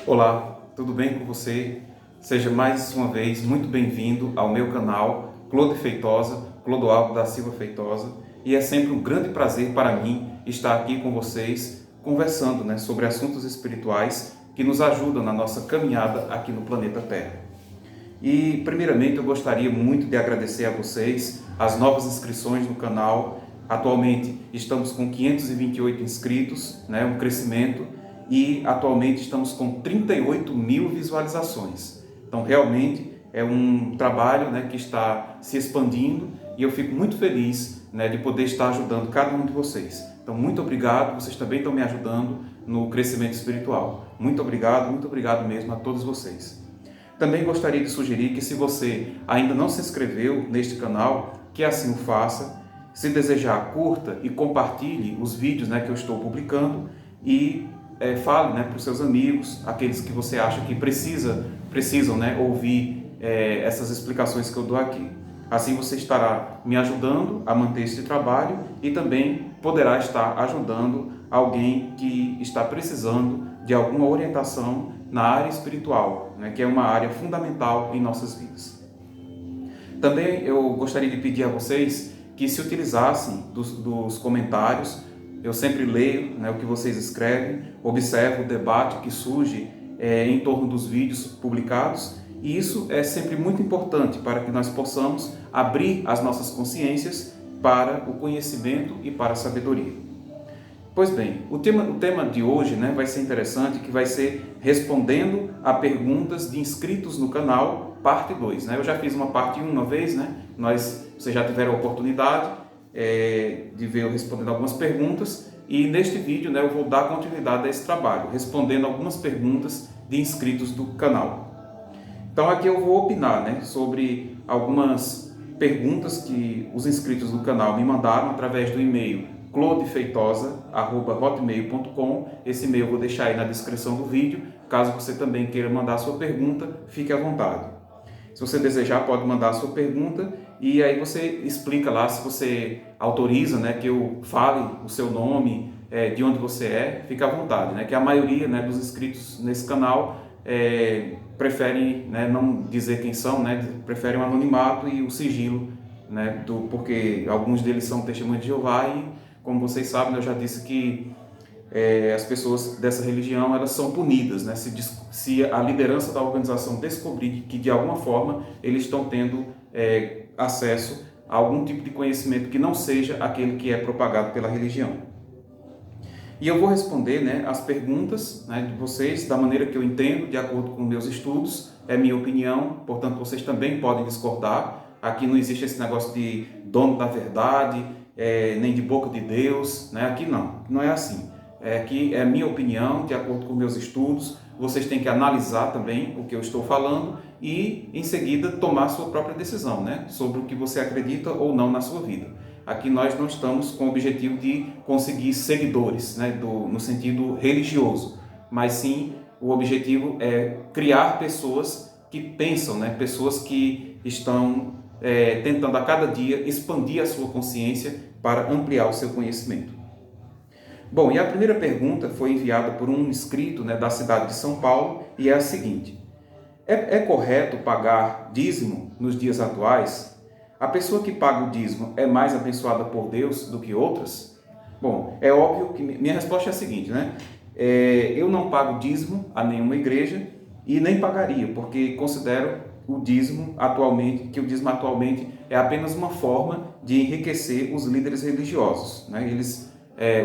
Olá, tudo bem com você? Seja mais uma vez muito bem-vindo ao meu canal Clodo Feitosa, Clodoaldo da Silva Feitosa, e é sempre um grande prazer para mim estar aqui com vocês conversando, sobre assuntos espirituais que nos ajudam na nossa caminhada aqui no planeta Terra. E primeiramente eu gostaria muito de agradecer a vocês as novas inscrições no canal. Atualmente estamos com 528 inscritos, um crescimento, e atualmente estamos com 38 mil visualizações. Então realmente é um trabalho, que está se expandindo, e eu fico muito feliz, de poder estar ajudando cada um de vocês. Então muito obrigado, vocês também estão me ajudando no crescimento espiritual. Muito obrigado mesmo a todos vocês. Também gostaria de sugerir que, se você ainda não se inscreveu neste canal, que assim o faça. Se desejar, curta e compartilhe os vídeos, que eu estou publicando, e fale, para os seus amigos, aqueles que você acha que precisam, ouvir essas explicações que eu dou aqui. Assim você estará me ajudando a manter este trabalho e também poderá estar ajudando alguém que está precisando de alguma orientação na área espiritual, que é uma área fundamental em nossas vidas. Também eu gostaria de pedir a vocês que se utilizassem dos comentários. Eu sempre leio, o que vocês escrevem, observo o debate que surge em torno dos vídeos publicados, e isso é sempre muito importante para que nós possamos abrir as nossas consciências para o conhecimento e para a sabedoria. Pois bem, o tema de hoje, vai ser interessante, que vai ser respondendo a perguntas de inscritos no canal, parte 2. Eu já fiz uma parte 1 uma vez, vocês já tiveram a oportunidade de ver eu respondendo algumas perguntas, e neste vídeo eu vou dar continuidade a esse trabalho, respondendo algumas perguntas de inscritos do canal. Então aqui eu vou opinar sobre algumas perguntas que os inscritos do canal me mandaram através do e-mail clodefeitosa@hotmail.com. Esse e-mail eu vou deixar aí na descrição do vídeo. Caso você também queira mandar a sua pergunta, fique à vontade. Se você desejar, pode mandar a sua pergunta, e aí você explica lá, se você autoriza, que eu fale o seu nome, de onde você é, fique à vontade, que a maioria, dos inscritos nesse canal preferem, não dizer quem são, preferem o anonimato e o sigilo, porque alguns deles são testemunhas de Jeová, e como vocês sabem, eu já disse que as pessoas dessa religião, elas são punidas, se a liderança da organização descobrir que de alguma forma eles estão tendo acesso a algum tipo de conhecimento que não seja aquele que é propagado pela religião. E eu vou responder as perguntas de vocês da maneira que eu entendo, de acordo com meus estudos. É minha opinião, portanto vocês também podem discordar. Aqui não existe esse negócio de dono da verdade, nem de boca de Deus, aqui não é assim. Aqui é a minha opinião, de acordo com meus estudos. Vocês têm que analisar também o que eu estou falando e, em seguida, tomar a sua própria decisão, sobre o que você acredita ou não na sua vida. Aqui nós não estamos com o objetivo de conseguir seguidores, no sentido religioso, mas sim o objetivo é criar pessoas que pensam, pessoas que estão tentando a cada dia expandir a sua consciência para ampliar o seu conhecimento. Bom, e a primeira pergunta foi enviada por um inscrito da cidade de São Paulo, e é a seguinte: é correto pagar dízimo nos dias atuais? A pessoa que paga o dízimo é mais abençoada por Deus do que outras? Bom, é óbvio que minha resposta é a seguinte, eu não pago dízimo a nenhuma igreja e nem pagaria, porque considero o dízimo atualmente é apenas uma forma de enriquecer os líderes religiosos, Eles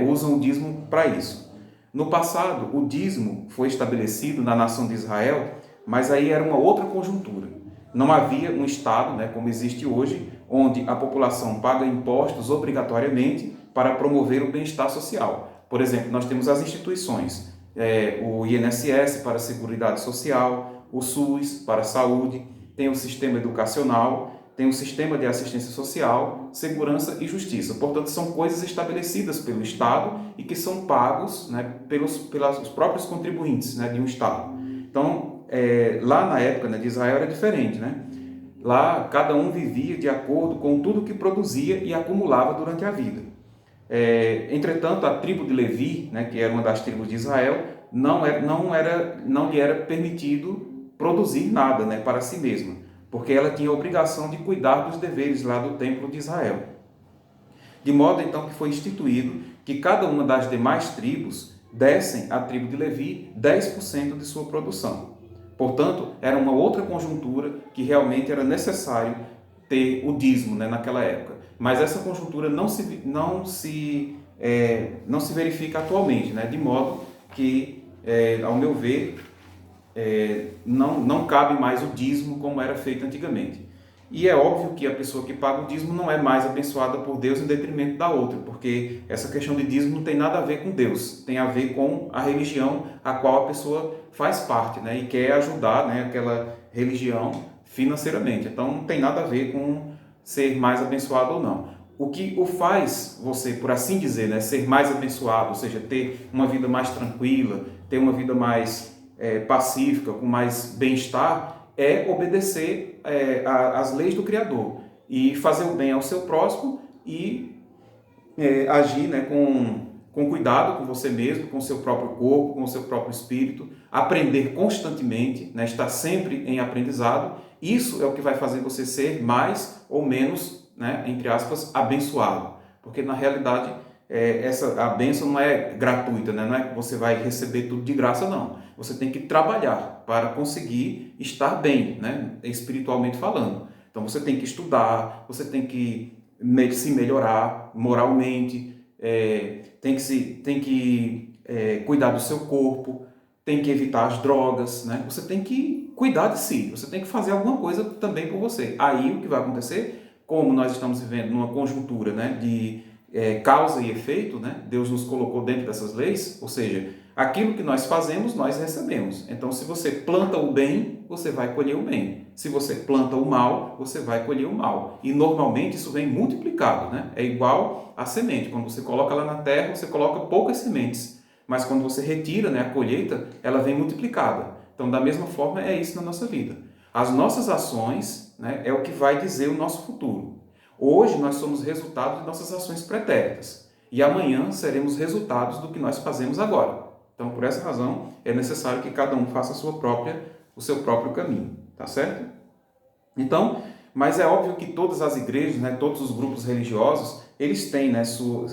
usam o dízimo para isso. No passado, o dízimo foi estabelecido na nação de Israel, mas aí era uma outra conjuntura. Não havia um Estado, como existe hoje, onde a população paga impostos obrigatoriamente para promover o bem-estar social. Por exemplo, nós temos as instituições, o INSS para a Seguridade Social, o SUS para a saúde, tem o sistema educacional, tem o sistema de assistência social, segurança e justiça. Portanto, são coisas estabelecidas pelo Estado e que são pagos pelos próprios contribuintes de um Estado. Então, lá na época de Israel era diferente, Lá cada um vivia de acordo com tudo que produzia e acumulava durante a vida. Entretanto, a tribo de Levi, que era uma das tribos de Israel, não lhe era permitido produzir nada, né, para si mesma, porque ela tinha a obrigação de cuidar dos deveres lá do templo de Israel. De modo então que foi instituído que cada uma das demais tribos dessem à tribo de Levi 10% de sua produção. Portanto, era uma outra conjuntura que realmente era necessário ter o dízimo, né, naquela época. Mas essa conjuntura não se verifica atualmente, né, de modo que, ao meu ver, não cabe mais o dízimo como era feito antigamente. E é óbvio que a pessoa que paga o dízimo não é mais abençoada por Deus em detrimento da outra, porque essa questão de dízimo não tem nada a ver com Deus, tem a ver com a religião a qual a pessoa faz parte, né, e quer ajudar, né, aquela religião financeiramente. Então não tem nada a ver com ser mais abençoado ou não. O que o faz você, por assim dizer, né, ser mais abençoado, ou seja, ter uma vida mais tranquila, ter uma vida mais pacífica, com mais bem-estar, é obedecer às leis do Criador e fazer o bem ao seu próximo e agir, né, com cuidado com você mesmo, com o seu próprio corpo, com o seu próprio espírito, aprender constantemente, né, estar sempre em aprendizado. Isso é o que vai fazer você ser mais ou menos, né, entre aspas, abençoado, porque na realidade a bênção não é gratuita, né? Não é que você vai receber tudo de graça, não. Você tem que trabalhar para conseguir estar bem, né, espiritualmente falando. Então você tem que estudar, você tem que se melhorar moralmente, tem que cuidar do seu corpo, tem que evitar as drogas, né? Você tem que cuidar de si, você tem que fazer alguma coisa também por você. Aí o que vai acontecer, como nós estamos vivendo numa conjuntura, né, de causa e efeito, né? Deus nos colocou dentro dessas leis, ou seja, aquilo que nós fazemos, nós recebemos. Então, se você planta o bem, você vai colher o bem. Se você planta o mal, você vai colher o mal. E normalmente isso vem multiplicado, né? É igual a semente. Quando você coloca lá na terra, você coloca poucas sementes. Mas quando você retira, né, a colheita, ela vem multiplicada. Então, da mesma forma, é isso na nossa vida. As nossas ações, né, é o que vai dizer o nosso futuro. Hoje nós somos resultado de nossas ações pretéritas e amanhã seremos resultados do que nós fazemos agora. Então, por essa razão, é necessário que cada um faça o seu próprio caminho, tá certo? Então, mas é óbvio que todas as igrejas, né, todos os grupos religiosos, eles têm, né,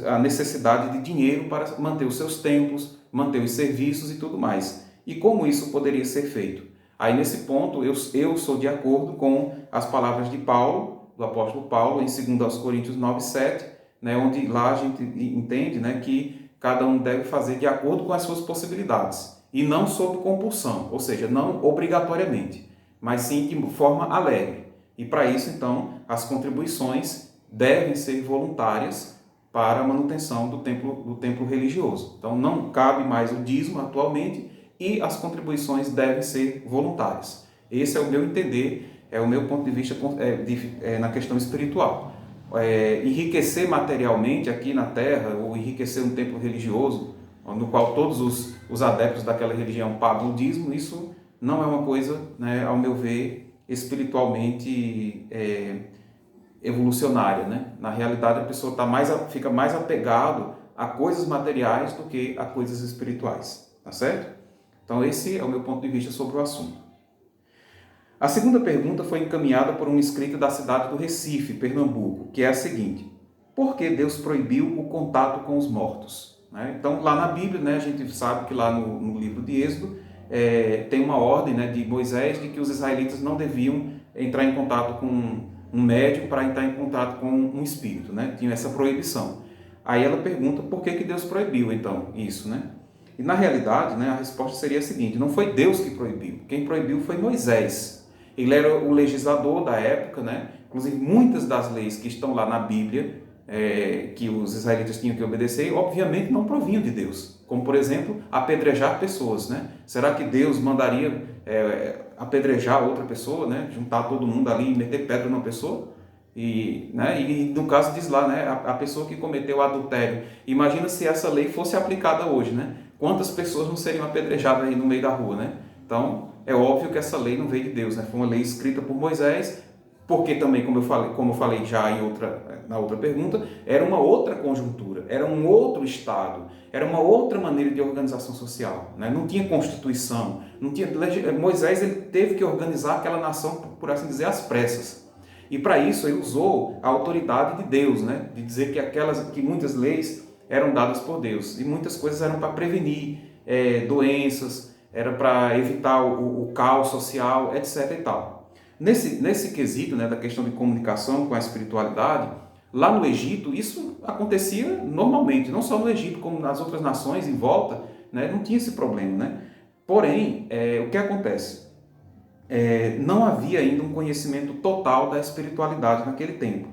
a necessidade de dinheiro para manter os seus templos, manter os serviços e tudo mais. E como isso poderia ser feito? Aí, nesse ponto, eu sou de acordo com as palavras de Paulo, do apóstolo Paulo, em 2 Coríntios 9:7, né, onde lá a gente entende, né, que cada um deve fazer de acordo com as suas possibilidades, e não sob compulsão, ou seja, não obrigatoriamente, mas sim de forma alegre. E para isso, então, as contribuições devem ser voluntárias para a manutenção do templo religioso. Então, não cabe mais o dízimo atualmente e as contribuições devem ser voluntárias. Esse é o meu entender, é o meu ponto de vista na questão espiritual. Enriquecer materialmente aqui na terra, ou enriquecer um templo religioso, no qual todos os adeptos daquela religião pagam o dízimo, isso não é uma coisa, né, ao meu ver, espiritualmente evolucionária, né? Na realidade, a pessoa fica mais apegado a coisas materiais do que a coisas espirituais, tá certo? Então, esse é o meu ponto de vista sobre o assunto. A segunda pergunta foi encaminhada por um inscrito da cidade do Recife, Pernambuco, que é a seguinte: por que Deus proibiu o contato com os mortos? Então, lá na Bíblia, né, a gente sabe que lá no livro de Êxodo tem uma ordem, né, de Moisés de que os israelitas não deviam entrar em contato com um médium para entrar em contato com um espírito, né? Tinha essa proibição. Aí ela pergunta por que Deus proibiu, então, isso, né? E na realidade, né, a resposta seria a seguinte: não foi Deus que proibiu, quem proibiu foi Moisés. Ele era o legislador da época, né? Inclusive muitas das leis que estão lá na Bíblia, que os israelitas tinham que obedecer, obviamente não provinham de Deus. Como, por exemplo, apedrejar pessoas, né? Será que Deus mandaria apedrejar outra pessoa, né? Juntar todo mundo ali e meter pedra numa pessoa? E no caso diz lá, né, a pessoa que cometeu adultério. Imagina se essa lei fosse aplicada hoje, né? Quantas pessoas não seriam apedrejadas aí no meio da rua, né? Então, é óbvio que essa lei não veio de Deus, né? Foi uma lei escrita por Moisés porque também, como eu falei já na outra pergunta, era uma outra conjuntura, era um outro Estado, era uma outra maneira de organização social, né? Não tinha Constituição, não tinha, Moisés ele teve que organizar aquela nação, por assim dizer, às pressas. E para isso ele usou a autoridade de Deus, né? De dizer que muitas leis eram dadas por Deus e muitas coisas eram para prevenir doenças, era para evitar o caos social, etc. e tal. Nesse quesito, né, da questão de comunicação com a espiritualidade, lá no Egito isso acontecia normalmente, não só no Egito, como nas outras nações em volta, né, não tinha esse problema. Né? Porém, o que acontece? Não havia ainda um conhecimento total da espiritualidade naquele tempo.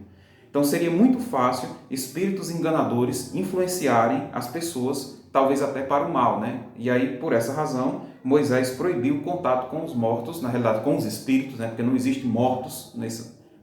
Então seria muito fácil espíritos enganadores influenciarem as pessoas, talvez até para o mal, né? E aí, por essa razão, Moisés proibiu o contato com os mortos, na realidade com os espíritos, né? Porque não existe mortos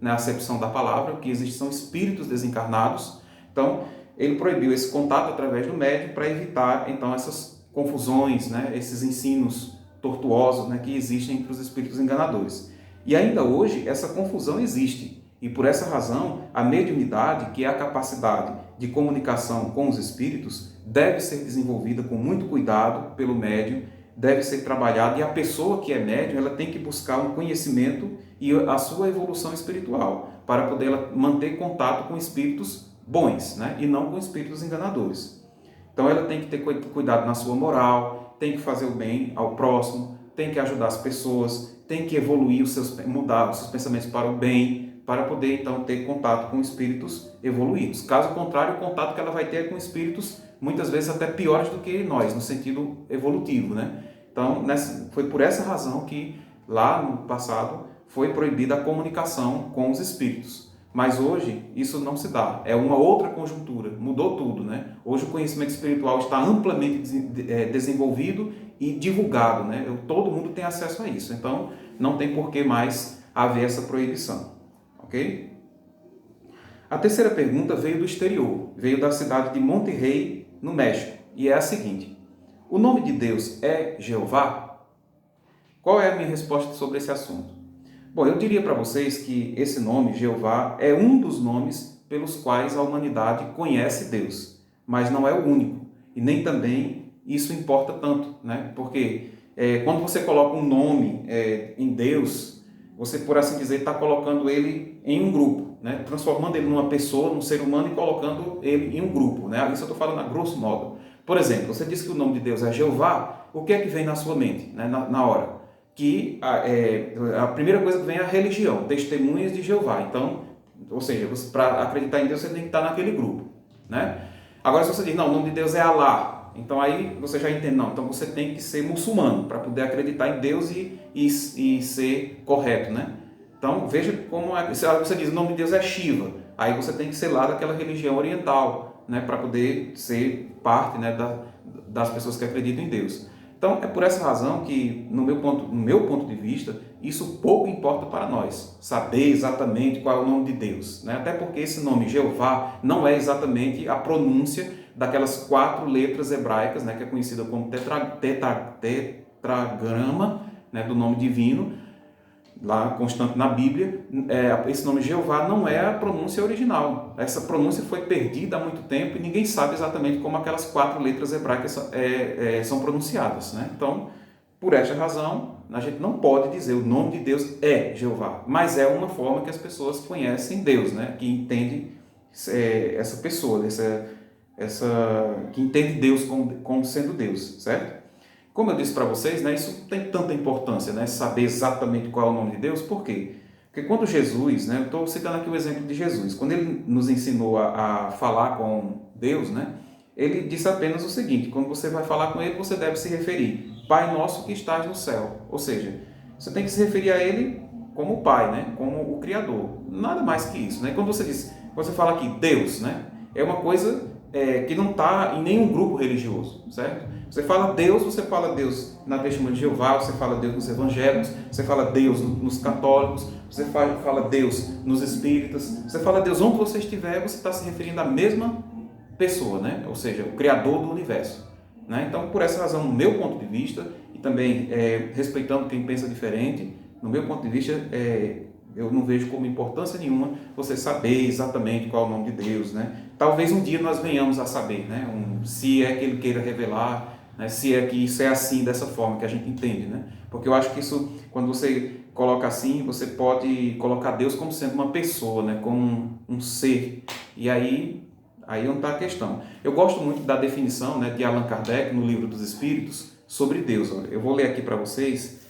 na acepção da palavra, o que existe são espíritos desencarnados. Então, ele proibiu esse contato através do médium para evitar, então, essas confusões, né? Esses ensinos tortuosos, né? Que existem entre os espíritos enganadores. E ainda hoje, essa confusão existe. E por essa razão, a mediunidade, que é a capacidade de comunicação com os espíritos, deve ser desenvolvida com muito cuidado pelo médium, deve ser trabalhada, e a pessoa que é médium, ela tem que buscar um conhecimento e a sua evolução espiritual, para poder manter contato com espíritos bons, né? E não com espíritos enganadores. Então ela tem que ter cuidado na sua moral, tem que fazer o bem ao próximo, tem que ajudar as pessoas, tem que evoluir mudar os seus pensamentos para o bem, para poder, então, ter contato com espíritos evoluídos. Caso contrário, o contato que ela vai ter é com espíritos, muitas vezes até piores do que nós, no sentido evolutivo, né? Então, foi por essa razão que, lá no passado, foi proibida a comunicação com os espíritos. Mas hoje, isso não se dá. É uma outra conjuntura, mudou tudo, né? Hoje o conhecimento espiritual está amplamente desenvolvido e divulgado, né? Todo mundo tem acesso a isso. Então, não tem por que mais haver essa proibição. Ok? A terceira pergunta veio do exterior, veio da cidade de Monterrey, no México, e é a seguinte: o nome de Deus é Jeová? Qual é a minha resposta sobre esse assunto? Bom, eu diria para vocês que esse nome, Jeová, é um dos nomes pelos quais a humanidade conhece Deus, mas não é o único, e nem também isso importa tanto, né? Porque quando você coloca um nome em Deus, você, por assim dizer, está colocando ele em um grupo, né? Transformando ele numa pessoa, num ser humano, e colocando ele em um grupo, né? Isso eu estou falando a grosso modo. Por exemplo, você disse que o nome de Deus é Jeová, o que é que vem na sua mente, né? na hora? Que a primeira coisa que vem é a religião, testemunhas de Jeová. Então, ou seja, para acreditar em Deus, você tem que estar naquele grupo, né? Agora, se você diz, não, o nome de Deus é Alá, então aí você já entende, não, então você tem que ser muçulmano para poder acreditar em Deus e ser correto, né? Então veja como é, se você diz o nome de Deus é Shiva, aí você tem que ser lá daquela religião oriental, né, para poder ser parte, né, das pessoas que acreditam em Deus. Então é por essa razão que, no meu ponto de vista, isso pouco importa para nós, saber exatamente qual é o nome de Deus, né? Até porque esse nome Jeová não é exatamente a pronúncia daquelas 4 letras hebraicas, né, que é conhecida como tetragrama, né, do nome divino, lá constante na Bíblia. Esse nome Jeová não é a pronúncia original. Essa pronúncia foi perdida há muito tempo e ninguém sabe exatamente como aquelas 4 letras hebraicas são pronunciadas, né? Então, por esta razão, a gente não pode dizer o nome de Deus é Jeová, mas é uma forma que as pessoas conhecem Deus, né? Que entende essa pessoa, que entende Deus como sendo Deus, certo? Como eu disse para vocês, né, isso tem tanta importância, né, saber exatamente qual é o nome de Deus. Por quê? Porque quando Jesus, né, eu estou citando aqui o exemplo de Jesus, quando ele nos ensinou a falar com Deus, né, ele disse apenas o seguinte: quando você vai falar com ele, você deve se referir, Pai nosso que estás no céu. Ou seja, você tem que se referir a ele como Pai, né, como o Criador. Nada mais que isso, né? Quando você fala aqui Deus, né, é uma coisa que não está em nenhum grupo religioso, certo? Você fala Deus na Testemunha de Jeová, você fala Deus nos evangélicos, você fala Deus nos católicos, você fala Deus nos espíritas, você fala Deus onde você estiver, você está se referindo à mesma pessoa, né? Ou seja, o Criador do universo, né? Então, por essa razão, no meu ponto de vista, e também respeitando quem pensa diferente, no meu ponto de vista, Eu não vejo como importância nenhuma você saber exatamente qual é o nome de Deus, né? Talvez um dia nós venhamos a saber, né? Se é que Ele queira revelar, né? Se é que isso é assim, dessa forma que a gente entende, né? Porque eu acho que isso, quando você coloca assim, você pode colocar Deus como sendo uma pessoa, né? Como um ser. E aí não está a questão. Eu gosto muito da definição, né, de Allan Kardec no Livro dos Espíritos sobre Deus. Olha, eu vou ler aqui para vocês,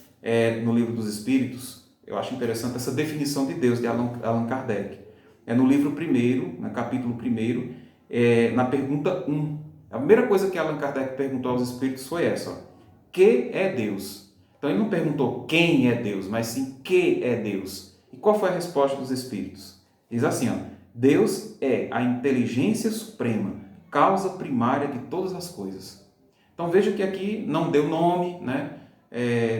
no Livro dos Espíritos. Eu acho interessante essa definição de Deus de Allan Kardec. É no livro 1º, no capítulo 1º, na pergunta 1. A primeira coisa que Allan Kardec perguntou aos Espíritos foi essa: ó, que é Deus? Então ele não perguntou quem é Deus, mas sim que é Deus. E qual foi a resposta dos Espíritos? Diz assim, ó: Deus é a inteligência suprema, causa primária de todas as coisas. Então veja que aqui não deu nome, né?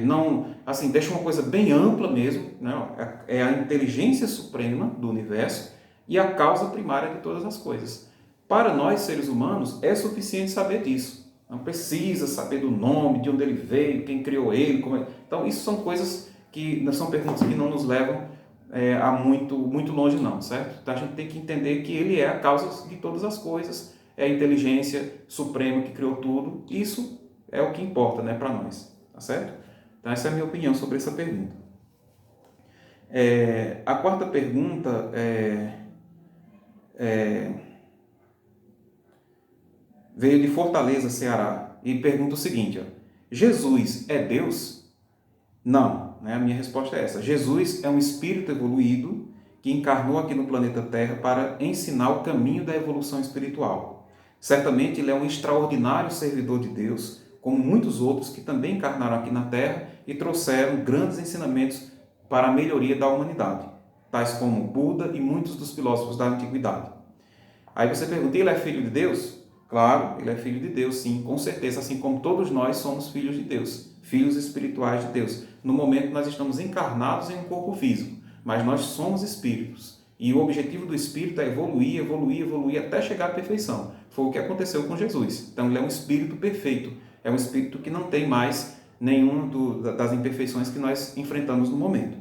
Não, assim, deixa uma coisa bem ampla mesmo, né? É a inteligência suprema do universo e a causa primária de todas as coisas. Para nós, seres humanos, é suficiente saber disso. Não precisa saber do nome, de onde ele veio, quem criou ele. Então, isso são coisas que são perguntas que não nos levam a muito longe, não, certo? Então, a gente tem que entender que ele é a causa de todas as coisas, é a inteligência suprema que criou tudo. Isso é o que importa, né, para nós, tá certo? Então, essa é a minha opinião sobre essa pergunta. A quarta pergunta veio de Fortaleza, Ceará, e pergunta o seguinte: ó, Jesus é Deus? Não, né? A minha resposta é essa. Jesus é um espírito evoluído que encarnou aqui no planeta Terra para ensinar o caminho da evolução espiritual. Certamente ele é um extraordinário servidor de Deus, como muitos outros que também encarnaram aqui na Terra e trouxeram grandes ensinamentos para a melhoria da humanidade, tais como Buda e muitos dos filósofos da antiguidade. Aí você pergunta: ele é filho de Deus? Claro, ele é filho de Deus, sim, com certeza, assim como todos nós somos filhos de Deus, filhos espirituais de Deus. No momento nós estamos encarnados em um corpo físico, mas nós somos espíritos. E o objetivo do espírito é evoluir, evoluir, evoluir até chegar à perfeição. Foi o que aconteceu com Jesus. Então ele é um espírito perfeito, é um espírito que não tem mais nenhuma das imperfeições que nós enfrentamos no momento.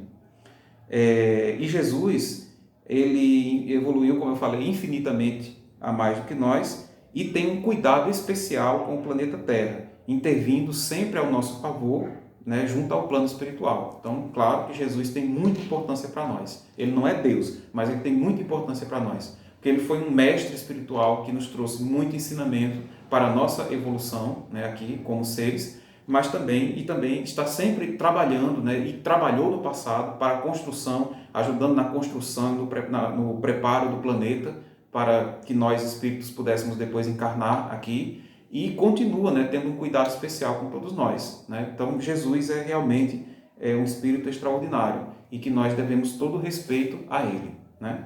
E Jesus, ele evoluiu, como eu falei, infinitamente a mais do que nós, e tem um cuidado especial com o planeta Terra, intervindo sempre ao nosso favor, né, junto ao plano espiritual. Então, claro que Jesus tem muita importância para nós. Ele não é Deus, mas ele tem muita importância para nós, porque ele foi um mestre espiritual que nos trouxe muito ensinamento para a nossa evolução, né, aqui como seres, mas também está sempre trabalhando, né, e trabalhou no passado para a construção, ajudando na construção, no preparo do planeta, para que nós espíritos pudéssemos depois encarnar aqui, e continua, né, tendo um cuidado especial com todos nós, né? Então Jesus é realmente um espírito extraordinário e que nós devemos todo respeito a ele, né?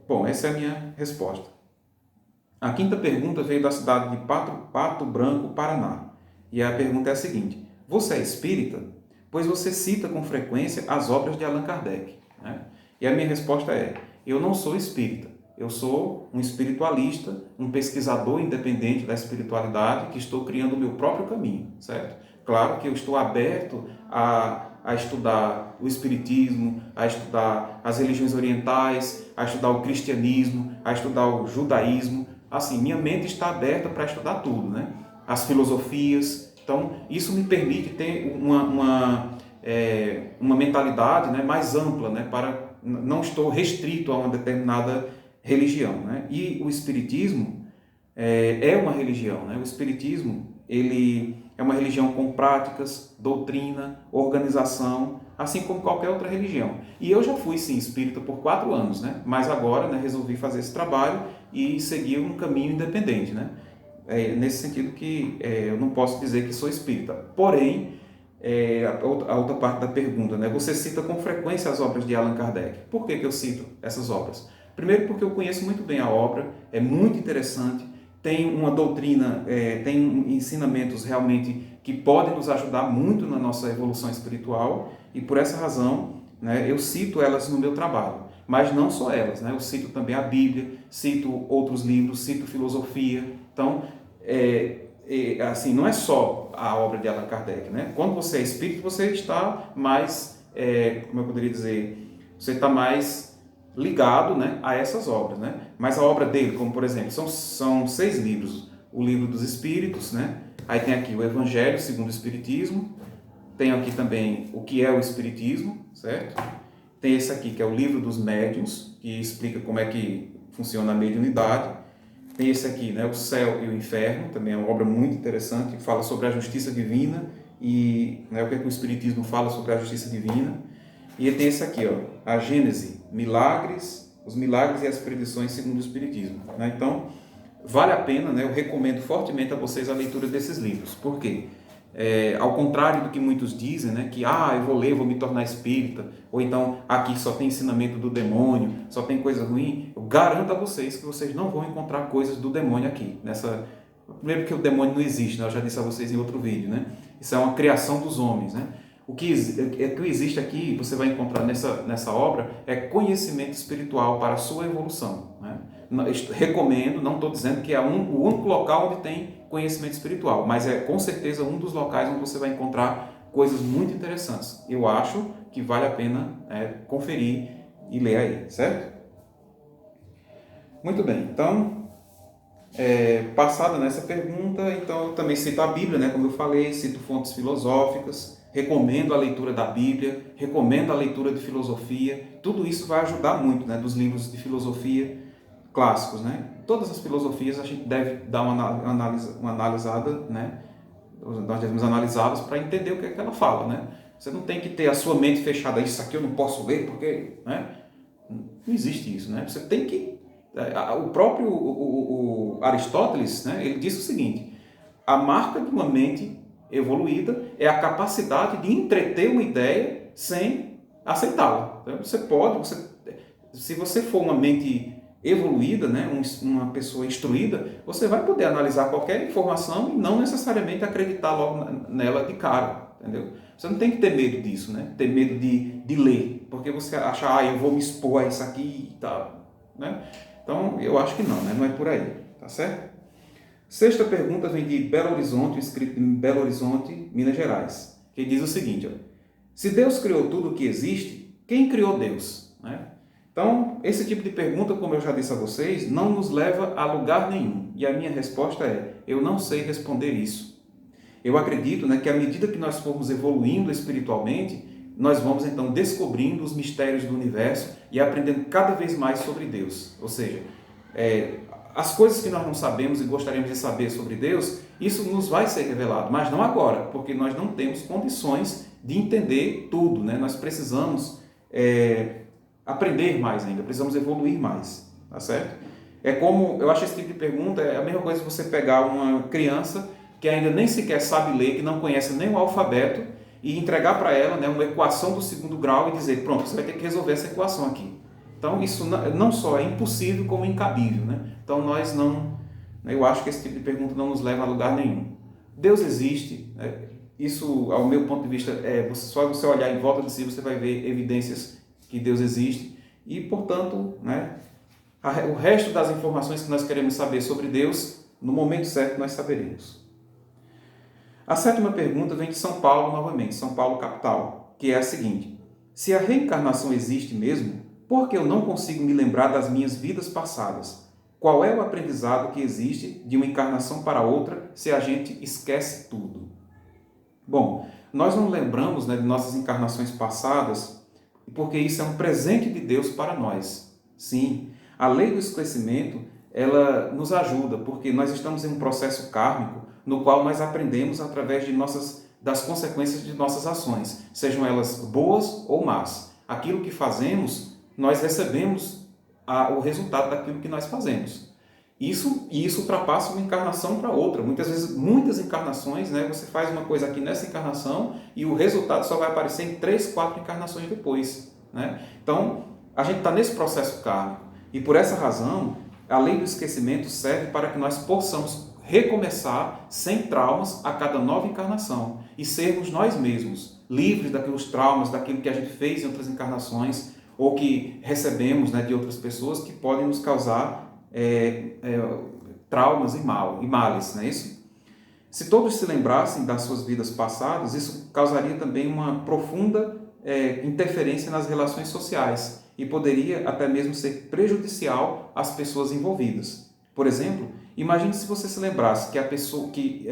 Bom, essa é a minha resposta. A quinta pergunta veio da cidade de Pato Branco, Paraná, e a pergunta é a seguinte: você é espírita? Pois você cita com frequência as obras de Allan Kardec, né? E a minha resposta é: eu não sou espírita. Eu sou um espiritualista, um pesquisador independente da espiritualidade, que estou criando o meu próprio caminho, certo? Claro que eu estou aberto a estudar o espiritismo, a estudar as religiões orientais, a estudar o cristianismo, a estudar o judaísmo. Assim, minha mente está aberta para estudar tudo, né? As filosofias. Então, isso me permite ter uma mentalidade, né, mais ampla, né? Não estou restrito a uma determinada religião, né? E o espiritismo é uma religião, né? O espiritismo, ele é uma religião com práticas, doutrina, organização, assim como qualquer outra religião. E eu já fui, sim, espírita por 4 anos, né? Mas agora, né, resolvi fazer esse trabalho e seguir um caminho independente, né? Nesse sentido que eu não posso dizer que sou espírita. Porém, a outra parte da pergunta, né? Você cita com frequência as obras de Allan Kardec. Por que eu cito essas obras? Primeiro porque eu conheço muito bem a obra, é muito interessante, tem uma doutrina, tem ensinamentos realmente que podem nos ajudar muito na nossa evolução espiritual, e por essa razão, né, eu cito elas no meu trabalho. Mas não só elas, né? Eu cito também a Bíblia, cito outros livros, cito filosofia. Então, assim, não é só a obra de Allan Kardec, né? Quando você é espírita, você está mais, como eu poderia dizer, você está mais ligado, né, a essas obras, né? Mas a obra dele, como por exemplo, são 6 livros. O Livro dos Espíritos, né? Aí tem aqui o Evangelho segundo o Espiritismo. Tem aqui também o que é o Espiritismo, certo? Tem esse aqui que é o Livro dos Médiuns, que explica como é que funciona a mediunidade. Tem esse aqui, né, O Céu e o Inferno, também é uma obra muito interessante, que fala sobre a justiça divina e, né, o que é que o Espiritismo fala sobre a justiça divina. E tem esse aqui, ó, a Gênese, os milagres e as predições segundo o Espiritismo. Né? Então, vale a pena, né, eu recomendo fortemente a vocês a leitura desses livros. Por quê? Ao contrário do que muitos dizem, né, que eu vou ler, vou me tornar espírita, ou então aqui só tem ensinamento do demônio, só tem coisa ruim, eu garanto a vocês que vocês não vão encontrar coisas do demônio aqui. Primeiro que o demônio não existe, né, eu já disse a vocês em outro vídeo, né? Isso é uma criação dos homens. Né? O que existe aqui, você vai encontrar nessa obra, é conhecimento espiritual para a sua evolução. Né? Recomendo, não estou dizendo que é o único local onde tem conhecimento espiritual, mas é com certeza um dos locais onde você vai encontrar coisas muito interessantes. Eu acho que vale a pena conferir e ler aí, certo? Muito bem, então, passada nessa pergunta, então eu também cito a Bíblia, né, como eu falei, cito fontes filosóficas, recomendo a leitura da Bíblia, recomendo a leitura de filosofia, tudo isso vai ajudar muito, né, dos livros de filosofia clássicos, né? Todas as filosofias a gente deve dar uma analisada, né? Nós devemos analisá-las para entender o que é que ela fala, né? Você não tem que ter a sua mente fechada, isso aqui eu não posso ler porque, né? Não existe isso, né? Você tem que... O próprio o Aristóteles, né? Ele diz o seguinte: a marca de uma mente evoluída é a capacidade de entreter uma ideia sem aceitá-la. Então, se você for uma mente evoluída, né, uma pessoa instruída, você vai poder analisar qualquer informação e não necessariamente acreditar logo nela de cara, entendeu? Você não tem que ter medo disso, né? Ter medo de ler, porque você acha, eu vou me expor a isso aqui e tal, né? Então, eu acho que não, né? Não é por aí, tá certo? Sexta pergunta vem de Belo Horizonte, escrito em Belo Horizonte, Minas Gerais, que diz o seguinte, ó: se Deus criou tudo o que existe, quem criou Deus? Né? Então, esse tipo de pergunta, como eu já disse a vocês, não nos leva a lugar nenhum. E a minha resposta é: eu não sei responder isso. Eu acredito, né, que à medida que nós formos evoluindo espiritualmente, nós vamos então descobrindo os mistérios do universo e aprendendo cada vez mais sobre Deus. Ou seja, as coisas que nós não sabemos e gostaríamos de saber sobre Deus, isso nos vai ser revelado, mas não agora, porque nós não temos condições de entender tudo. Né? Nós precisamos aprender mais ainda, precisamos evoluir mais, tá certo? Eu acho esse tipo de pergunta é a mesma coisa que você pegar uma criança que ainda nem sequer sabe ler, que não conhece nem o alfabeto, e entregar para ela, né, uma equação do 2º grau e dizer, pronto, você vai ter que resolver essa equação aqui. Então isso não só é impossível, como incabível, né? Então eu acho que esse tipo de pergunta não nos leva a lugar nenhum. Deus existe, né? Isso, ao meu ponto de vista, só você olhar em volta de si, você vai ver evidências que Deus existe e, portanto, né, o resto das informações que nós queremos saber sobre Deus, no momento certo nós saberemos. A 7ª pergunta vem de São Paulo novamente, São Paulo capital, que é a seguinte: se a reencarnação existe mesmo, por que eu não consigo me lembrar das minhas vidas passadas? Qual é o aprendizado que existe de uma encarnação para outra se a gente esquece tudo? Bom, nós não lembramos, né, de nossas encarnações passadas porque isso é um presente de Deus para nós. Sim, a lei do esquecimento, ela nos ajuda, porque nós estamos em um processo kármico no qual nós aprendemos através das consequências de nossas ações, sejam elas boas ou más. Aquilo que fazemos, nós recebemos o resultado daquilo que nós fazemos. Isso ultrapassa uma encarnação para outra. Muitas vezes, muitas encarnações, né, você faz uma coisa aqui nessa encarnação e o resultado só vai aparecer em 3, 4 encarnações depois. Né? Então, a gente está nesse processo kármico. E por essa razão, a lei do esquecimento serve para que nós possamos recomeçar sem traumas a cada nova encarnação e sermos nós mesmos, livres daqueles traumas, daquilo que a gente fez em outras encarnações ou que recebemos, né, de outras pessoas que podem nos causar traumas e males, não é isso? Se todos se lembrassem das suas vidas passadas, isso causaria também uma profunda interferência nas relações sociais e poderia até mesmo ser prejudicial às pessoas envolvidas. Por exemplo, imagine se você se lembrasse que a pessoa que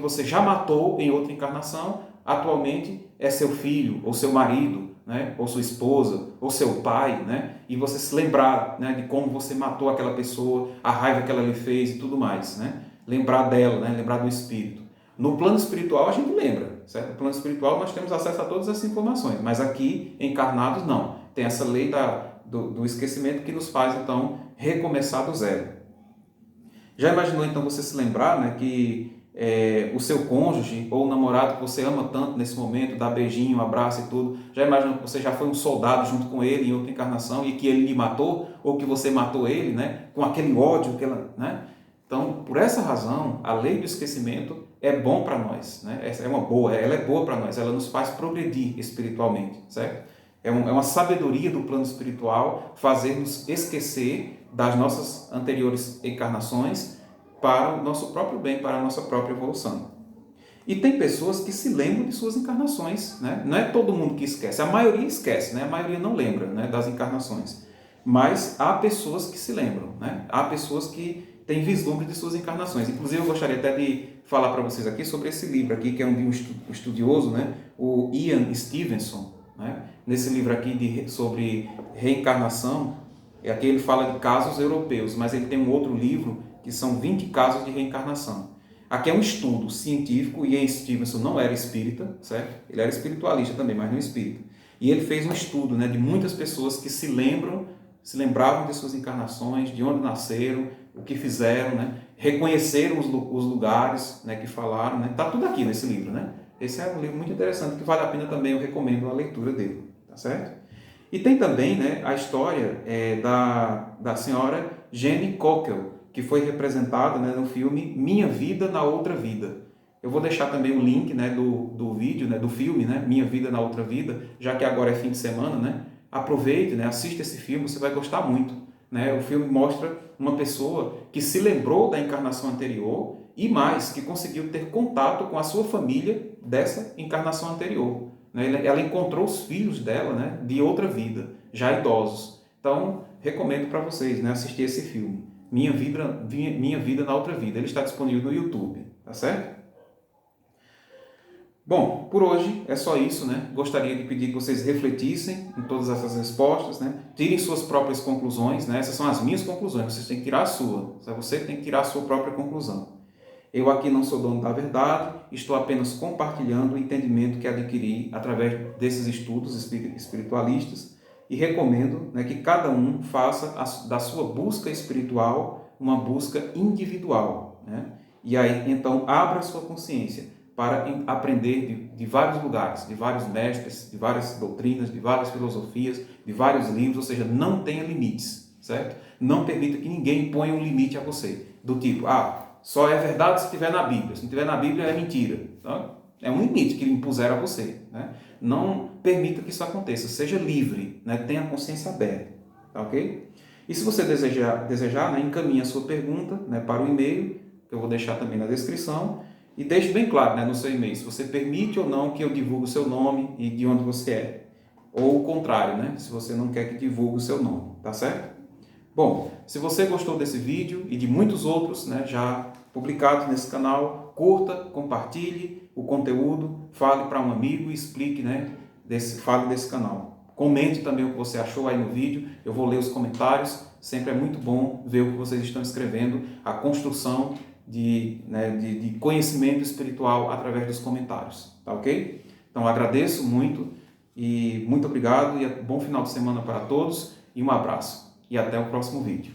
você já matou em outra encarnação atualmente é seu filho ou seu marido, né, ou sua esposa, ou seu pai, né, e você se lembrar, né, de como você matou aquela pessoa, a raiva que ela lhe fez e tudo mais, né, lembrar dela, né, lembrar do espírito. No plano espiritual a gente lembra, certo? No plano espiritual nós temos acesso a todas essas informações, mas aqui, encarnados, não. Tem essa lei do esquecimento que nos faz, então, recomeçar do zero. Já imaginou, então, você se lembrar, né, que o seu cônjuge ou o namorado que você ama tanto nesse momento, dá beijinho, abraço e tudo, já imaginou que você já foi um soldado junto com ele em outra encarnação e que ele lhe matou, ou que você matou ele, né, com aquele ódio, né? Então, por essa razão, a lei do esquecimento é bom para nós, né? Ela é boa para nós, ela nos faz progredir espiritualmente, certo? É uma sabedoria do plano espiritual fazer-nos esquecer das nossas anteriores encarnações para o nosso próprio bem, para a nossa própria evolução. E tem pessoas que se lembram de suas encarnações, né? Não é todo mundo que esquece, a maioria esquece, né? A maioria não lembra, né, das encarnações. Mas há pessoas que se lembram, né? Há pessoas que têm vislumbre de suas encarnações. Inclusive, eu gostaria até de falar para vocês aqui sobre esse livro aqui, que é um estudioso, né? O Ian Stevenson, né? Nesse livro aqui sobre reencarnação, aqui ele fala de casos europeus, mas ele tem um outro livro que são 20 casos de reencarnação. Aqui é um estudo científico, e Ian Stevenson não era espírita, certo? Ele era espiritualista também, mas não espírita. E ele fez um estudo, né, de muitas pessoas que se lembravam de suas encarnações, de onde nasceram, o que fizeram, né? Reconheceram os lugares, né, que falaram, né? Tá tudo aqui nesse livro, né? Esse é um livro muito interessante, que vale a pena também, eu recomendo a leitura dele, tá certo? E tem também, né, a história da senhora Jenny Cockle, que foi representada, né, no filme Minha Vida na Outra Vida. Eu vou deixar também o link, né, do vídeo, né, do filme, né, Minha Vida na Outra Vida, já que agora é fim de semana, né? Aproveite, né, assista esse filme, você vai gostar muito, né? O filme mostra uma pessoa que se lembrou da encarnação anterior e mais, que conseguiu ter contato com a sua família dessa encarnação anterior, né? Ela encontrou os filhos dela, né, de outra vida, já idosos. Então, recomendo para vocês, né, assistir esse filme, Minha Vida na Outra Vida. Ele está disponível no YouTube, tá certo? Bom, por hoje é só isso, né? Gostaria de pedir que vocês refletissem em todas essas respostas, né? Tirem suas próprias conclusões, né? Essas são as minhas conclusões, vocês têm que tirar a sua. Você tem que tirar a sua própria conclusão. Eu aqui não sou dono da verdade, estou apenas compartilhando o entendimento que adquiri através desses estudos espiritualistas e recomendo, né, que cada um faça da sua busca espiritual uma busca individual, né? E aí, então, abra a sua consciência para aprender de vários lugares, de vários mestres, de várias doutrinas, de várias filosofias, de vários livros, ou seja, não tenha limites, certo? Não permita que ninguém ponha um limite a você, do tipo, só é verdade se estiver na Bíblia, se não estiver na Bíblia é mentira. Então, é um limite que impuseram a você, né? Não permita que isso aconteça, seja livre, né? Tenha a consciência aberta, tá ok? E se você desejar, né, encaminhe a sua pergunta, né, para o e-mail, que eu vou deixar também na descrição, e deixe bem claro, né, no seu e-mail se você permite ou não que eu divulgue o seu nome e de onde você é. Ou o contrário, né, se você não quer que divulgue o seu nome, tá certo? Bom, se você gostou desse vídeo e de muitos outros, né, já publicados nesse canal, curta, compartilhe o conteúdo, fale para um amigo e explique, né, fale desse canal. Comente também o que você achou aí no vídeo, eu vou ler os comentários, sempre é muito bom ver o que vocês estão escrevendo, a construção de conhecimento espiritual através dos comentários, tá ok? Então agradeço muito e muito obrigado e bom final de semana para todos e um abraço e até o próximo vídeo.